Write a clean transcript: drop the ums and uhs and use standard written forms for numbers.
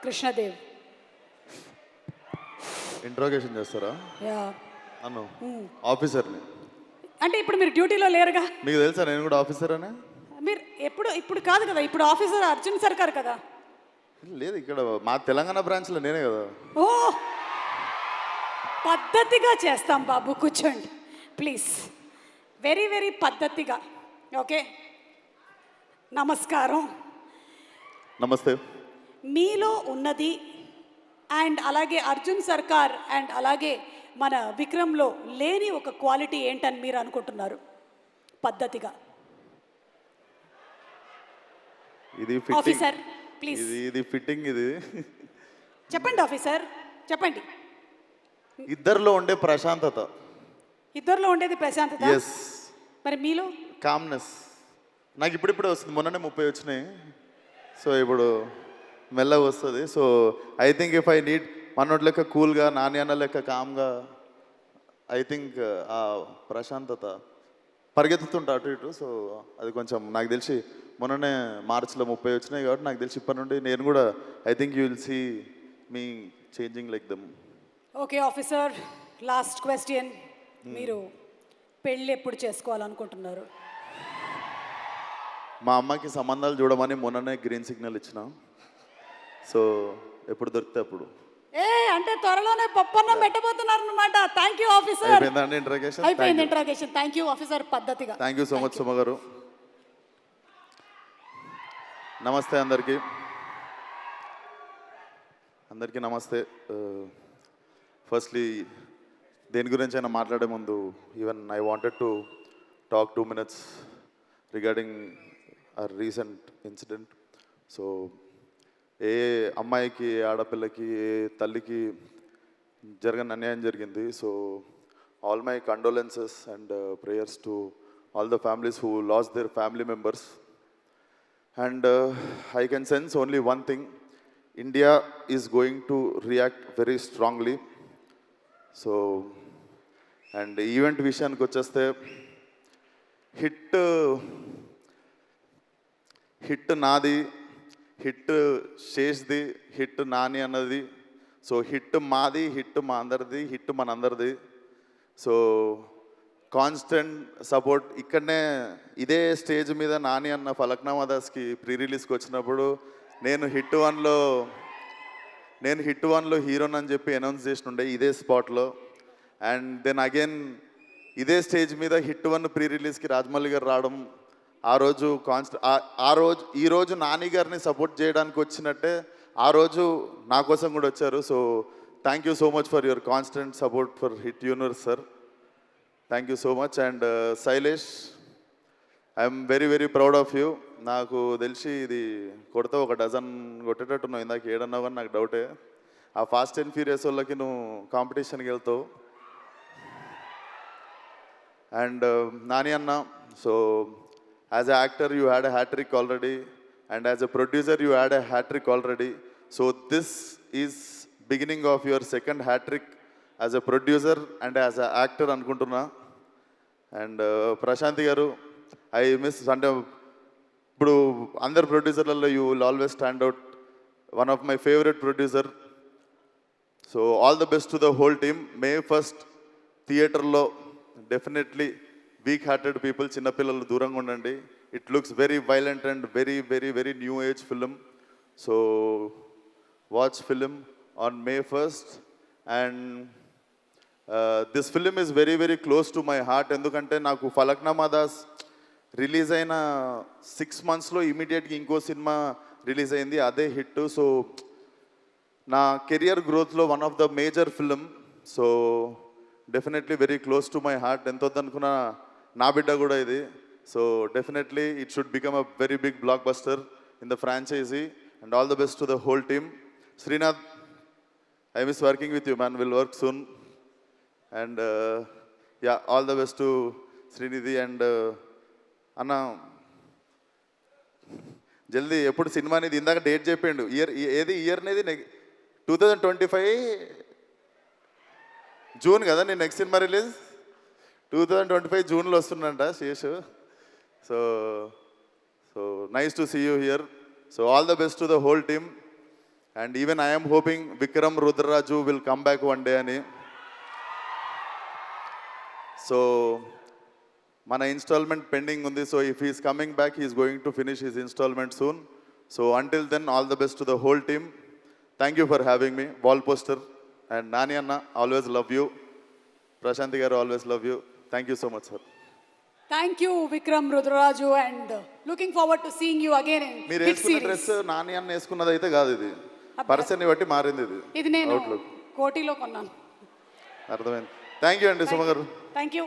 Krishnadev. Interrogation చేస్తారా yeah. నన్ను? ఆఫీసర్ని. అంటే ఇప్పుడు మీరు డ్యూటీలో లేరుగా. మీకు తెలుసా నేను కూడా ఆఫీసర్ అని? మీరు ఇప్పుడు కాదు కదా, ఇప్పుడు ఆఫీసర్ అర్జున్ సర్కార్ కదా. లేదు, ఇక్కడ మా తెలంగాణ బ్రాంచ్లో నేనే కదా. ఓ, పద్ధతిగా చేస్తాం బాబు, కూర్చోండి ప్లీజ్. వెరీ వెరీ పద్ధతిగా. ఓకే, నమస్కారం. నమస్తే. మీలో ఉన్నది అండ్ అలాగే అర్జున్ సర్కార్ అండ్ అలాగే మన విక్రమ్లో లేని ఒక క్వాలిటీ ఏంటని మీరు అనుకుంటున్నారు? పద్ధతిగా. ఇది ఫిట్టింగ్ ఆఫీసర్ ప్లీజ్ ఇది ఫిట్టింగ్ ఇది. చెప్పండి ఆఫీసర్, చెప్పండి. ఇద్దరిలో ఉండే ప్రశాంతత. ఇద్దరిలో ఉండేది ప్రశాంతత. ఎస్. మరి మీలో? కామ్నెస్. నాకు ఇప్పుడిప్పుడే వస్తుంది, మొన్ననే 30 వచ్చినాయి. సో ఇప్పుడు మెల్లగా వస్తుంది. So I think if I need మనోటి లెక్క కూల్గా, నాని అన్న లెక్క కామ్గా, ఐ థింక్ ఆ ప్రశాంతత పరిగెత్తుతుంటా అటు ఇటు. సో అది కొంచెం నాకు తెలిసి మొన్ననే మార్చిలో 30 వచ్చినాయి కాబట్టి నాకు తెలిసి ఇప్పటి నుండి నేను కూడా I think you will see me changing like them. Okay officer, last question. మీరు పెళ్ళి ఎప్పుడు చేసుకోవాలనుకుంటున్నారు? మా అమ్మకి సంబంధాలు చూడమని మొన్ననే గ్రీన్ సిగ్నల్ ఇచ్చిన. సో ఎప్పుడు దొరికితే అప్పుడు. అంటే త్వరలోనే పప్పన్నం పెట్టబోతున్నారు అనమాట. Thank you officer. అయిపోయిందండి ఇంట్రాగేషన్? అయిపోయింది ఇంట్రాగేషన్. థ్యాంక్ యూ ఆఫీసర్, పద్ధతిగా. Thank you so much Suma గారు. నమస్తే అందరికీ. అందరికీ నమస్తే. ఫస్ట్లీ దేని గురించి అయినా మాట్లాడే ముందు even I wanted to talk 2 minutes regarding ఆ రీసెంట్ ఇన్సిడెంట్. సో ఏ అమ్మాయికి, ఆడపిల్లకి, ఏ తల్లికి జరగని అన్యాయం జరిగింది. So all my condolences and prayers to all the families who last their family members. And I can sense only one thing. India is going to react very strongly. So, and event విషయానికి వచ్చేస్తే hit నాది, hit శేష్ది, hit Nani అన్నది. So hit మాది, hit మా అందరిది, hit మనందరిది. So constant support. ఇక్కడనే ఇదే స్టేజ్ మీద నాని అన్న ఫలక్నామా దాస్కి ప్రీ రిలీజ్కి వచ్చినప్పుడు నేను హిట్ వన్లో హీరోని అని చెప్పి అనౌన్స్ చేసినుండే ఇదే స్పాట్లో. అండ్ దెన్ అగైన్ ఇదే స్టేజ్ మీద హిట్ 1 ప్రీ రిలీజ్కి రాజమౌళి గారు రావడం, ఈరోజు నాని గారిని సపోర్ట్ చేయడానికి వచ్చినట్టే ఆ రోజు నా కోసం కూడా వచ్చారు. So thank you so much for your constant support for hit universe sir. Thank you so much. And Shailesh, I'm very very proud of you. నాకు తెలిసి ఇది కొడితే ఒక డజన్ కొట్టేటట్టున్నావు. ఇందాక ఏడన్నావు కానీ నాకు డౌటే. ఆ ఫాస్ట్ అండ్ ఫ్యూరియస్ వాళ్ళకి నువ్వు కాంపిటీషన్కి వెళ్తావు. అండ్ నాని అన్న, so as a actor you had a hat trick already, and as a producer you had a hat trick already. So this is beginning of your second hat trick as a producer and as a actor అనుకుంటున్నా. And Prashanti garu, I miss, అంటే ఇప్పుడు అందరు ప్రొడ్యూసర్లలో you will always stand out, one of my favourite producer. So all the best to the whole team. May 1st థియేటర్లో definitely weak hearted people, చిన్నపిల్లలు దూరంగా ఉండండి. It looks very violent and very very very new age film. So watch film on May 1st. And this film is very very close to my heart. ఎందుకంటే నాకు Falaknuma Das release అయిన 6 monthsలో ఇమీడియట్గా ఇంకో cinema release అయింది, అదే హిట్. సో నా career గ్రోత్లో one of the major film. So definitely very close to my heart. ఎంత వద్దనుకున్నా నా బిడ్డ కూడా ఇది. So definitely it should become a very big blockbuster in the franchise. And all the best to the whole team. Srinath, I miss working with you, man. We'll work soon. And yeah, all the best to Srinidhi. And Anna, జల్దీ ఎప్పుడు cinema అనేది ఇందాక date చెప్పిండు. ఏది year అనేది 2025 June కదా నేను next cinema release. 2025 జూన్లో వస్తుందంట Seshu. So so nice to see you here. So all the best to the whole team. And even I'm hoping Vikram Rudraraju will come back one day అని. సో మన installment pending ఉంది. So if he's coming back he's going to finish his installment soon. So until then all the best to the whole team. Thank you for having me. Wall poster and Nani అన్న always love you. Prashanti garu always love you. Thank you so much sir. Thank you Vikram Rudraraju and looking forward to seeing you again in మీరు వేసుకున్న dress Nani అన్న వేసుకున్నది అయితే కాదు, ఇది పర్సన్ని బట్టి మారింది. ఇది నేను అవుట్లుక్ కోటిలో కొన్నాను. అర్థమైంది. థ్యాంక్ యూ అండి సుమ గారు. Thank you.